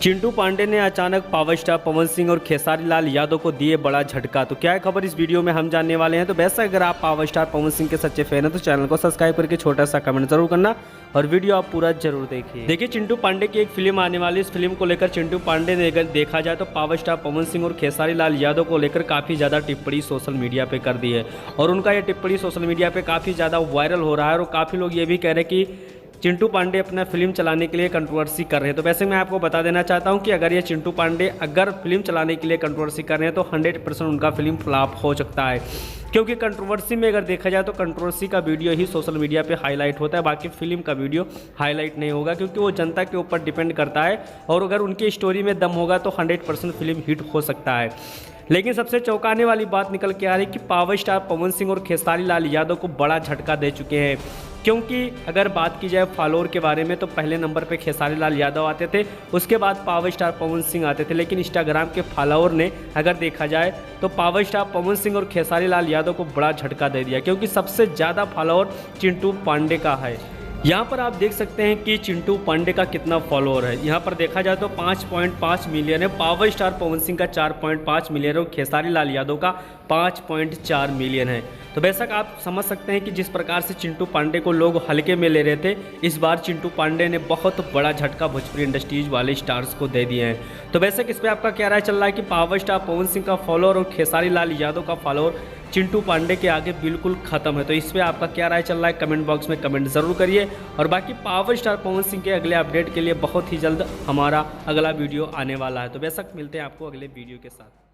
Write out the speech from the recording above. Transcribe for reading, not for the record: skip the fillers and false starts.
चिंटू पांडे ने अचानक power star Pawan Singh और खेसारी लाल यादव को दिए बड़ा झटका। तो क्या है खबर इस वीडियो में हम जानने वाले हैं। तो वैसे अगर आप पावर स्टार पवन सिंह के सच्चे फैन हैं तो चैनल को सब्सक्राइब करके छोटा सा कमेंट जरूर करना और वीडियो आप पूरा जरूर देखिए। चिंटू पांडे की एक फिल्म आने वाली, इस फिल्म को लेकर चिंटू पांडे ने अगर देखा जाए तो पावर स्टार पवन सिंह और खेसारी लाल यादव को लेकर काफ़ी ज़्यादा टिप्पणी सोशल मीडिया पे कर दी है और उनका ये टिप्पणी सोशल मीडिया पे काफ़ी ज़्यादा वायरल हो रहा है और काफ़ी लोग ये भी कह रहे हैं कि चिंटू पांडे अपना फिल्म चलाने के लिए कंट्रोवर्सी कर रहे हैं। तो वैसे मैं आपको बता देना चाहता हूं कि अगर ये चिंटू पांडे अगर फिल्म चलाने के लिए कंट्रोवर्सी कर रहे हैं तो 100% उनका फिल्म फ्लॉप हो सकता है, क्योंकि कंट्रोवर्सी में अगर देखा जाए तो कंट्रोवर्सी का वीडियो ही सोशल मीडिया पे हाईलाइट होता है, बाकी फिल्म का वीडियो हाईलाइट नहीं होगा, क्योंकि वो जनता के ऊपर डिपेंड करता है और अगर उनकी स्टोरी में दम होगा तो 100% फिल्म हिट हो सकता है। लेकिन सबसे चौंकाने वाली बात निकल के आ रही है कि पावर स्टार पवन सिंह और खेसारी लाल यादव को बड़ा झटका दे चुके हैं, क्योंकि अगर बात की जाए फॉलोअर के बारे में तो पहले नंबर पे खेसारी लाल यादव आते थे, उसके बाद पावर स्टार पवन सिंह आते थे। लेकिन इंस्टाग्राम के फॉलोअर ने अगर देखा जाए तो पावर स्टार पवन सिंह और खेसारी लाल यादव को बड़ा झटका दे दिया, क्योंकि सबसे ज़्यादा फॉलोअर चिंटू पांडे का है। यहाँ पर आप देख सकते हैं कि चिंटू पांडे का कितना फॉलोअर है। यहाँ पर देखा जाए तो 5.5 मिलियन है, पावर स्टार पवन सिंह का 4.5 मिलियन है और खेसारी लाल यादव का 5.4 मिलियन है। तो बेशक आप समझ सकते हैं कि जिस प्रकार से चिंटू पांडे को लोग हल्के में ले रहे थे, इस बार चिंटू पांडे ने बहुत बड़ा झटका भोजपुरी इंडस्ट्रीज वाले स्टार्स को दे दिए हैं। तो बेशक इस पर आपका क्या राय चल रहा है कि पावर स्टार पवन सिंह का फॉलोअर और खेसारी लाल यादव का फॉलोअर चिंटू पांडे के आगे बिल्कुल खत्म है। तो इस पर आपका क्या राय चल रहा है कमेंट बॉक्स में कमेंट जरूर करिए और बाकी पावर स्टार पवन सिंह के अगले अपडेट के लिए बहुत ही जल्द हमारा अगला वीडियो आने वाला है। तो बेशक मिलते हैं आपको अगले वीडियो के साथ।